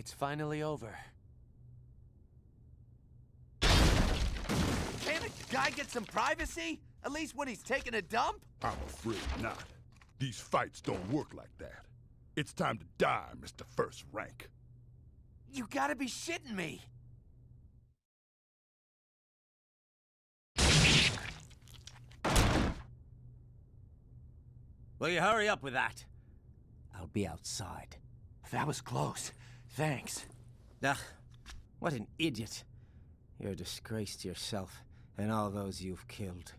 It's finally over. Can't a guy get some privacy? At least when he's taking a dump? I'm afraid not. These fights don't work like that. It's time to die, Mr. First Rank. You gotta be shitting me. Will you hurry up with that? I'll be outside. That was close. Thanks. Ugh, what an idiot. You're a disgrace to yourself and all those you've killed.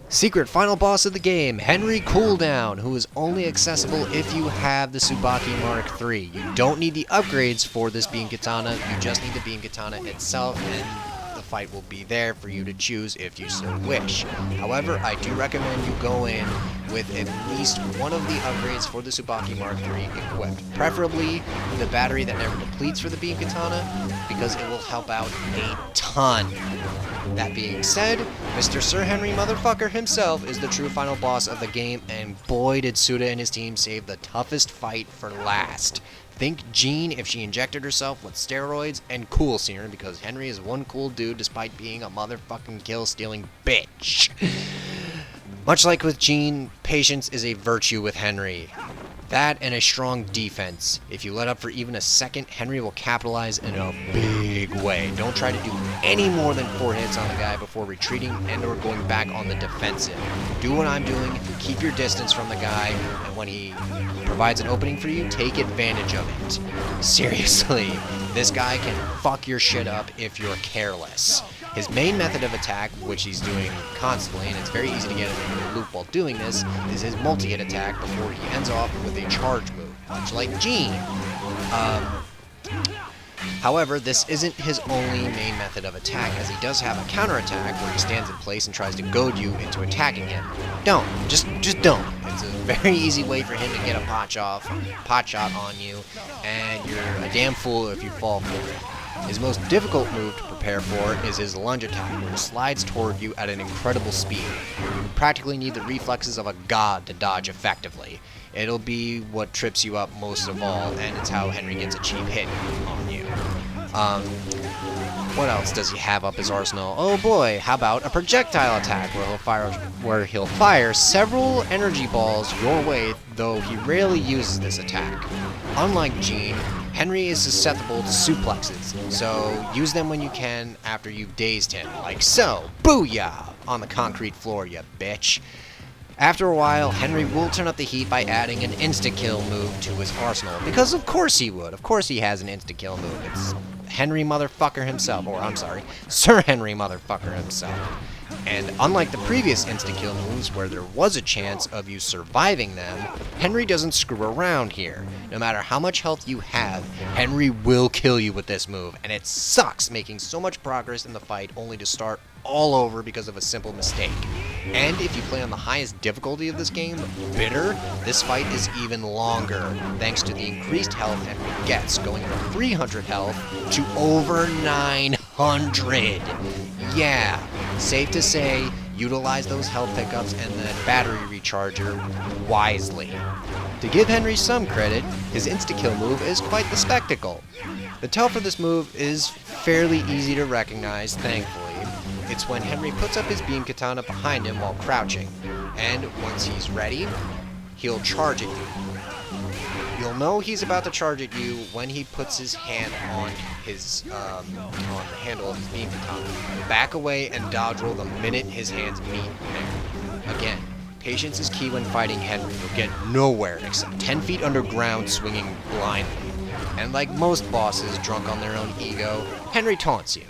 Secret final boss of the game, Henry Cooldown, who is only accessible if you have the Tsubaki Mark III. You don't need the upgrades for this beam katana, you just need the beam katana itself, and the fight will be there for you to choose if you so wish. However, I do recommend you go in with at least one of the upgrades for the Tsubaki Mark III equipped. Preferably the battery that never depletes for the beam katana, because it will help out a ton. That being said, Mr. Sir Henry motherfucker himself is the true final boss of the game, and boy did Suda and his team save the toughest fight for last. Think Jean if she injected herself with steroids, and Cool Serum because Henry is one cool dude despite being a motherfucking kill-stealing bitch. Much like with Jean, patience is a virtue with Henry. That and a strong defense. If you let up for even a second, Henry will capitalize in a big way. Don't try to do any more than 4 hits on the guy before retreating and or going back on the defensive. Do what I'm doing, keep your distance from the guy, and when he provides an opening for you, take advantage of it. Seriously, this guy can fuck your shit up if you're careless. His main method of attack, which he's doing constantly, and it's very easy to get him into a loop while doing this, is his multi-hit attack before he ends off with a charge move, much like Jean. However, this isn't his only main method of attack, as he does have a counterattack where he stands in place and tries to goad you into attacking him. Don't. Just don't. It's a very easy way for him to get a pot shot on you, and you're a damn fool if you fall for it. His most difficult move to prepare for is his lunge attack, which slides toward you at an incredible speed. You practically need the reflexes of a god to dodge effectively. It'll be what trips you up most of all, and it's how Henry gets a cheap hit on you. What else does he have up his arsenal? Oh boy, how about a projectile attack where he'll fire several energy balls your way, though he rarely uses this attack. Unlike Jean, Henry is susceptible to suplexes, so use them when you can after you've dazed him, like so. Booyah! On the concrete floor, you bitch. After a while, Henry will turn up the heat by adding an insta-kill move to his arsenal, because of course he would. Of course he has an insta-kill move. It's Henry motherfucker himself, or I'm sorry, Sir Henry motherfucker himself. And unlike the previous insta-kill moves where there was a chance of you surviving them, Henry doesn't screw around here. No matter how much health you have, Henry will kill you with this move, and it sucks making so much progress in the fight only to start all over because of a simple mistake. And if you play on the highest difficulty of this game, Bitter, this fight is even longer, thanks to the increased health Henry gets, going from 300 health to over 900. Yeah, safe to say, utilize those health pickups and the battery recharger wisely. To give Henry some credit, his insta-kill move is quite the spectacle. The tell for this move is fairly easy to recognize, thankfully. It's when Henry puts up his beam katana behind him while crouching, and once he's ready, he'll charge at you. You'll know he's about to charge at you when he puts his hand on his on the handle of his beam katana. Back away and dodge roll the minute his hands meet there. Again, patience is key when fighting Henry. You'll get nowhere except 10 feet underground swinging blindly. And like most bosses drunk on their own ego, Henry taunts you.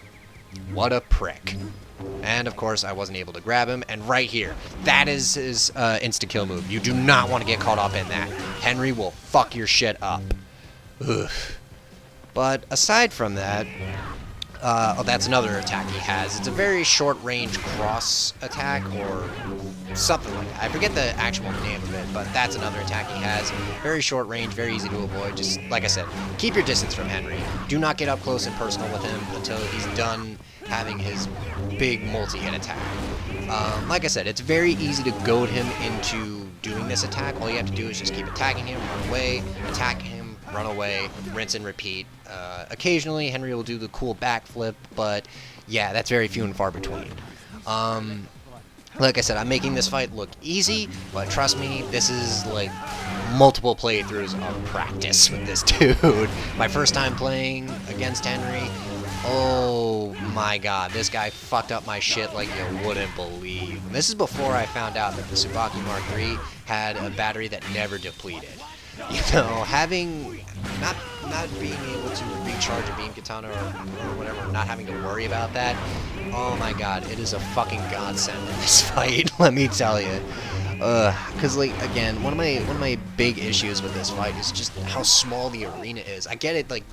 What a prick. And of course I wasn't able to grab him, and right here, that is his insta-kill move. You do not want to get caught up in that. Henry will fuck your shit up. Ugh. But aside from that, oh, that's another attack he has. It's a very short-range cross attack, or something like that. I forget the actual name of it, but that's another attack he has. Very short range, very easy to avoid. Just, like I said, keep your distance from Henry. Do not get up close and personal with him until he's done having his big multi-hit attack. Like I said, it's very easy to goad him into doing this attack, all you have to do is just keep attacking him, run away, attack him, run away, rinse and repeat. Occasionally, Henry will do the cool backflip, but yeah, that's very few and far between. Like I said, I'm making this fight look easy, but trust me, this is like multiple playthroughs of practice with this dude. My first time playing against Henry, oh my god, this guy fucked up my shit like you wouldn't believe. This is before I found out that the Tsubaki Mark III had a battery that never depleted. You know, not being able to recharge a beam katana or whatever, not having to worry about that, oh my god, it is a fucking godsend in this fight, let me tell you. Cause like, again, one of my big issues with this fight is just how small the arena is. I get it, like,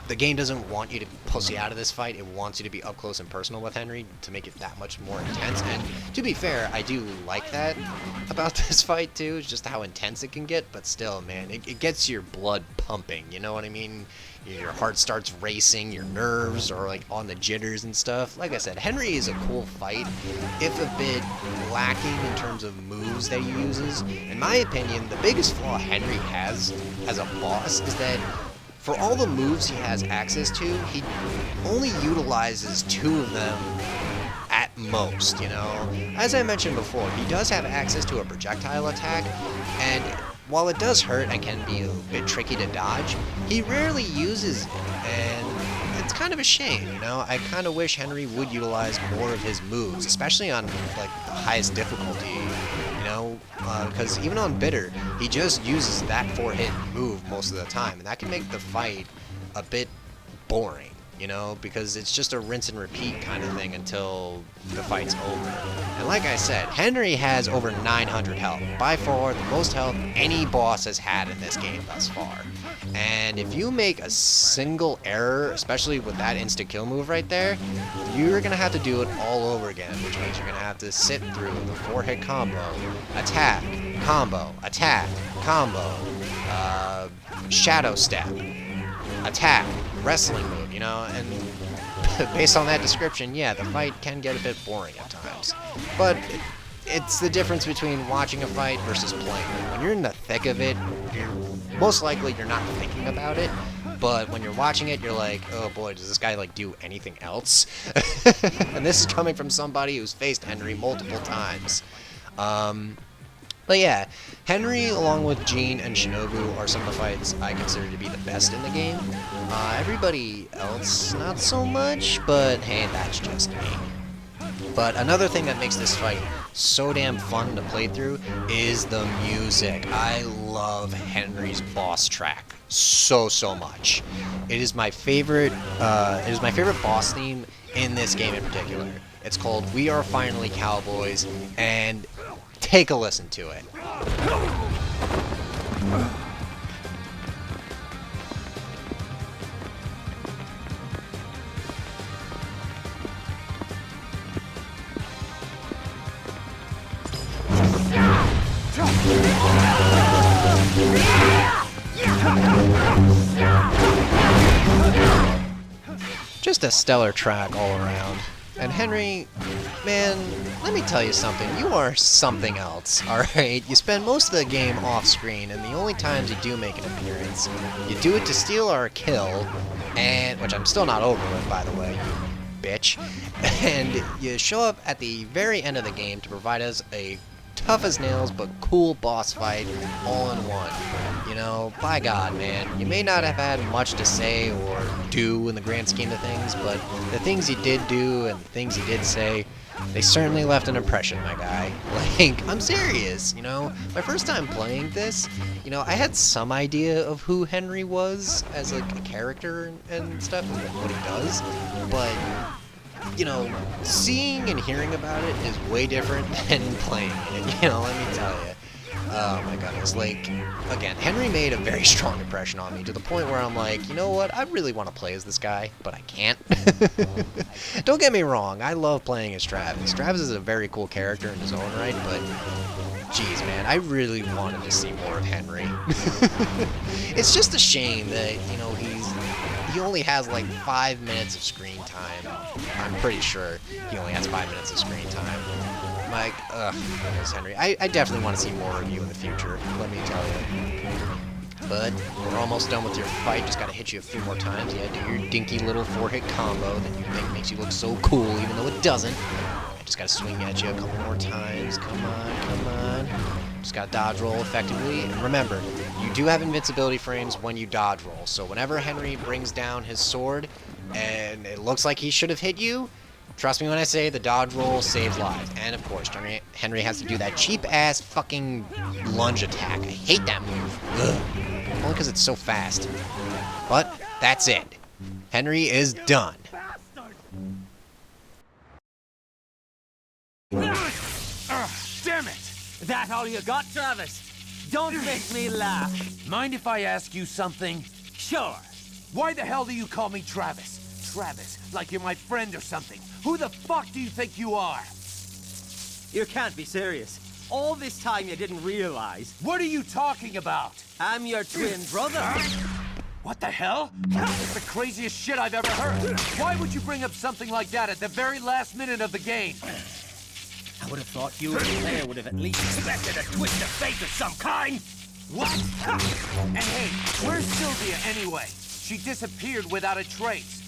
the game doesn't want you to pussy out of this fight, it wants you to be up close and personal with Henry to make it that much more intense, and to be fair, I do like that about this fight too, just how intense it can get, but still, man, it gets your blood pumping, you know what I mean? Your heart starts racing, your nerves are like on the jitters and stuff. Like I said, Henry is a cool fight, if a bit lacking in terms of moves that he uses. In my opinion, the biggest flaw Henry has as a boss is that for all the moves he has access to, he only utilizes 2 of them at most, you know? As I mentioned before, he does have access to a projectile attack, and while it does hurt and can be a bit tricky to dodge, he rarely uses it, and it's kind of a shame, you know? I kind of wish Henry would utilize more of his moves, especially on, like, the highest difficulty, you know? Because even on Bitter, he just uses that 4-hit move most of the time, and that can make the fight a bit boring, you know, because it's just a rinse and repeat kind of thing until the fight's over. And like I said, Henry has over 900 health, by far the most health any boss has had in this game thus far. And if you make a single error, especially with that insta-kill move right there, you're going to have to do it all over again, which means you're going to have to sit through the 4-hit combo, attack, combo, shadow step, attack, wrestling move, you know, and based on that description, yeah, the fight can get a bit boring at times. But it's the difference between watching a fight versus playing it. When you're in the thick of it, most likely you're not thinking about it, but when you're watching it, you're like, oh boy, does this guy like do anything else? And this is coming from somebody who's faced Henry multiple times. But yeah, Henry, along with Jean and Shinobu, are some of the fights I consider to be the best in the game. Everybody else, not so much, but hey, that's just me. But another thing that makes this fight so damn fun to play through is the music. I love Henry's boss track so much. It is my favorite. It is my favorite boss theme in this game in particular. It's called "We Are Finally Cowboys," and take a listen to it. Just a stellar track all around. And Henry, man, let me tell you something. You are something else, alright? You spend most of the game off-screen, and the only times you do make an appearance, you do it to steal our kill, and which I'm still not over with, by the way, you bitch. And you show up at the very end of the game to provide us a tough as nails but cool boss fight all in one. You know, by God, man, you may not have had much to say or do in the grand scheme of things, but the things you did do and the things you did say, they certainly left an impression, my guy. Like, I'm serious, you know? My first time playing this, you know, I had some idea of who Henry was as, like, a character and stuff, and what he does, but you know, seeing and hearing about it is way different than playing it, you know, let me tell you. Oh my goodness, like, again, Henry made a very strong impression on me to the point where I'm like, you know what, I really want to play as this guy, but I can't. Don't get me wrong, I love playing as Travis. Travis is a very cool character in his own right, but jeez, man, I really wanted to see more of Henry. It's just a shame that, you know, he only has like 5 minutes of screen time. I'm pretty sure he only has 5 minutes of screen time. my, goodness, Henry. I definitely want to see more of you in the future, let me tell you. But we're almost done with your fight. Just gotta hit you a few more times. Yeah, do your dinky little 4-hit combo that you think makes you look so cool, even though it doesn't. I just gotta swing at you a couple more times. Come on, come on. Just gotta dodge roll effectively. And remember, you do have invincibility frames when you dodge roll. So whenever Henry brings down his sword and it looks like he should have hit you, trust me when I say the dodge roll saves lives. And of course, Henry has to do that cheap-ass fucking lunge attack. I hate that move. Ugh. Only because it's so fast. But that's it. Henry is done. Damn it! That all you got, Travis? Don't make me laugh. Mind if I ask you something? Sure. Why the hell do you call me Travis? Travis, like you're my friend or something. Who the fuck do you think you are? You can't be serious. All this time you didn't realize. What are you talking about? I'm your twin brother. What the hell? It's the craziest shit I've ever heard. Why would you bring up something like that at the very last minute of the game? I would have thought you and the player would have at least expected a twist of fate of some kind. What? And hey, where's Sylvia anyway? She disappeared without a trace.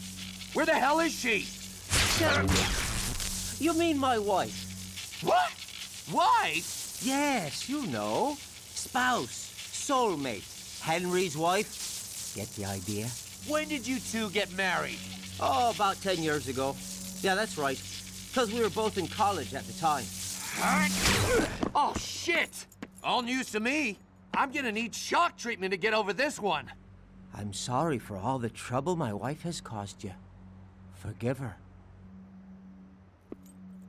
Where the hell is she? You mean my wife? What? Wife? Yes, you know. Spouse, soulmate, Henry's wife. Get the idea? When did you two get married? Oh, about 10 years ago. Yeah, that's right. Because we were both in college at the time. Oh, shit! All news to me. I'm gonna need shock treatment to get over this one. I'm sorry for all the trouble my wife has caused you. Forgive her.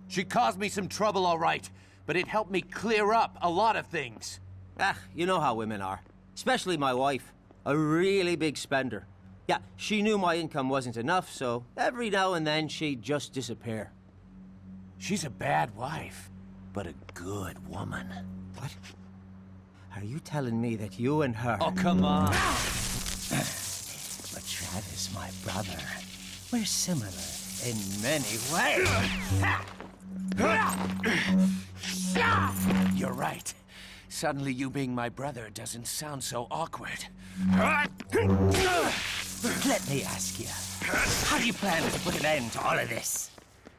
She caused me some trouble, all right, but it helped me clear up a lot of things. Ah, you know how women are. Especially my wife. A really big spender. Yeah, she knew my income wasn't enough, so every now and then she'd just disappear. She's a bad wife, but a good woman. What? Are you telling me that you and her... Oh, come on. But Travis, my brother, we're similar in many ways. You're right. Suddenly you being my brother doesn't sound so awkward. Let me ask you, how do you plan to put an end to all of this?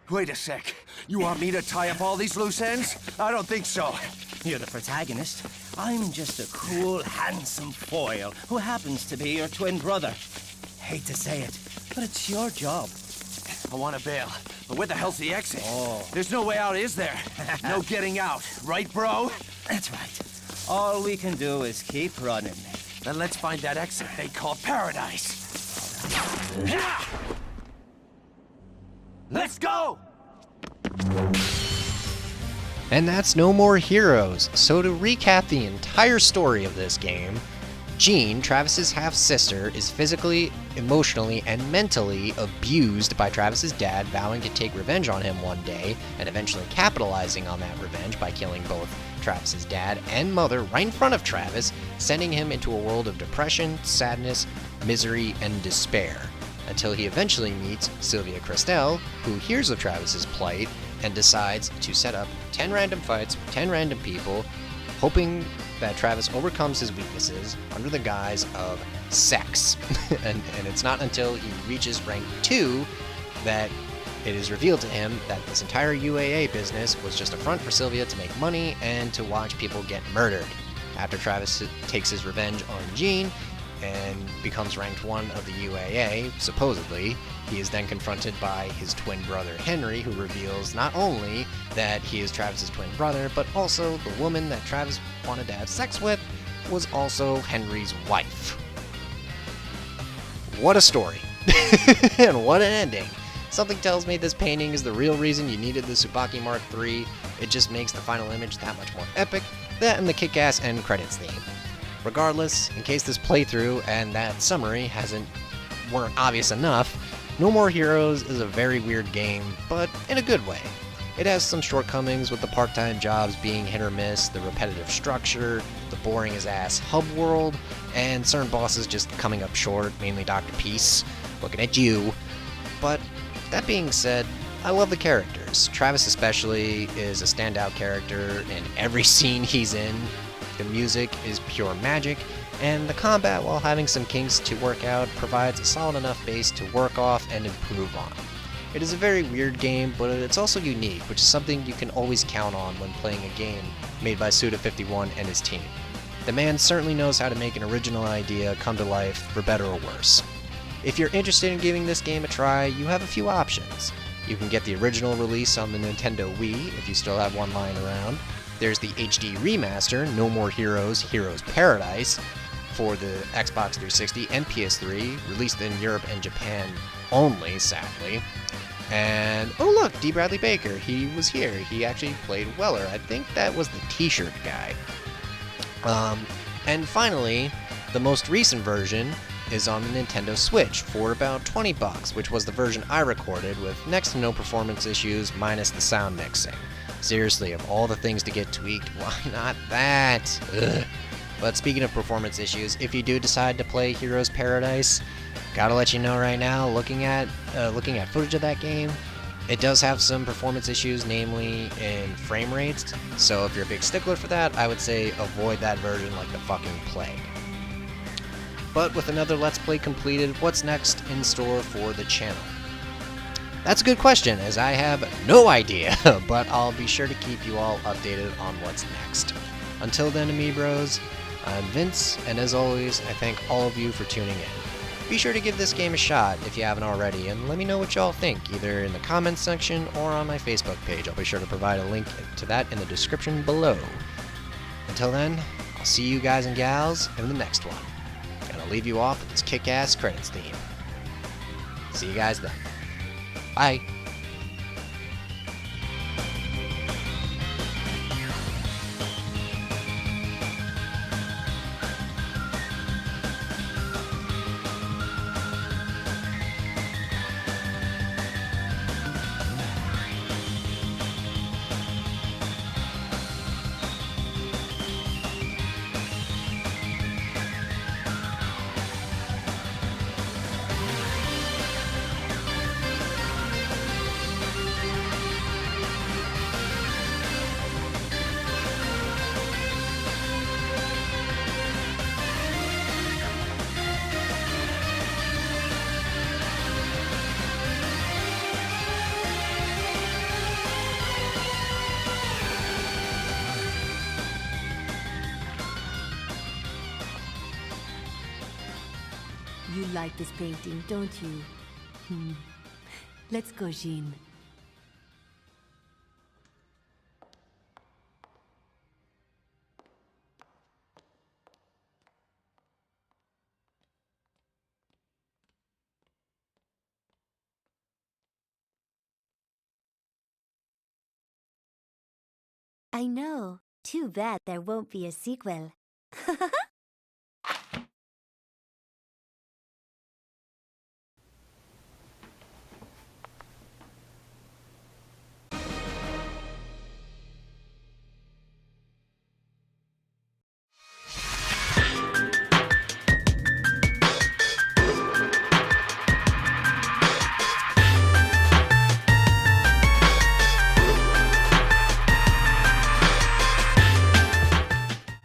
Wait a sec. You want me to tie up all these loose ends? I don't think so. You're the protagonist. I'm just a cool, handsome foil who happens to be your twin brother. Hate to say it, but it's your job. I want to bail, but where the hell's the exit? Oh. There's no way out, is there? No getting out, right, bro? That's right. All we can do is keep running. Then let's find that exit they call paradise. Let's go! And that's No More Heroes. So to recap the entire story of this game, Jean, Travis's half-sister, is physically, emotionally, and mentally abused by Travis's dad, vowing to take revenge on him one day, and eventually capitalizing on that revenge by killing both Travis's dad and mother right in front of Travis, sending him into a world of depression, sadness, misery, and despair, until he eventually meets Sylvia Christel, who hears of Travis's plight and decides to set up 10 random fights with 10 random people, hoping that Travis overcomes his weaknesses under the guise of sex. and it's not until he reaches rank 2 that it is revealed to him that this entire UAA business was just a front for Sylvia to make money and to watch people get murdered. After Travis takes his revenge on Jean and becomes ranked 1 of the UAA, supposedly, he is then confronted by his twin brother Henry, who reveals not only that he is Travis's twin brother, but also the woman that Travis wanted to have sex with was also Henry's wife. What a story. And what an ending. Something tells me this painting is the real reason you needed the Tsubaki Mark III. It just makes the final image that much more epic. That and the kick-ass end credits theme. Regardless, in case this playthrough and that summary weren't obvious enough, No More Heroes is a very weird game, but in a good way. It has some shortcomings with the part-time jobs being hit or miss, the repetitive structure, the boring as ass hub world, and certain bosses just coming up short, mainly Dr. Peace, looking at you. But that being said, I love the characters. Travis especially is a standout character in every scene he's in. The music is pure magic, and the combat, while having some kinks to work out, provides a solid enough base to work off and improve on. It is a very weird game, but it's also unique, which is something you can always count on when playing a game made by Suda51 and his team. The man certainly knows how to make an original idea come to life, for better or worse. If you're interested in giving this game a try, you have a few options. You can get the original release on the Nintendo Wii, if you still have one lying around. There's the HD remaster, No More Heroes, Heroes Paradise, for the Xbox 360 and PS3, released in Europe and Japan only, sadly. And, oh look, D. Bradley Baker, he was here. He actually played Weller. I think that was the t-shirt guy. And finally, the most recent version is on the Nintendo Switch for about $20, which was the version I recorded with next to no performance issues minus the sound mixing. Seriously, of all the things to get tweaked, why not that? Ugh. But speaking of performance issues, if you do decide to play Heroes Paradise, gotta let you know right now, looking at footage of that game, it does have some performance issues, namely in frame rates, so if you're a big stickler for that, I would say avoid that version like the fucking plague. But with another Let's Play completed, what's next in store for the channel? That's a good question, as I have no idea, but I'll be sure to keep you all updated on what's next. Until then, Amiibros, I'm Vince, and as always, I thank all of you for tuning in. Be sure to give this game a shot if you haven't already, and let me know what y'all think, either in the comments section or on my Facebook page. I'll be sure to provide a link to that in the description below. Until then, I'll see you guys and gals in the next one. And I'll leave you off with this kick-ass credits theme. See you guys then. Bye. You like this painting, don't you? Let's go, Jean. I know. Too bad there won't be a sequel.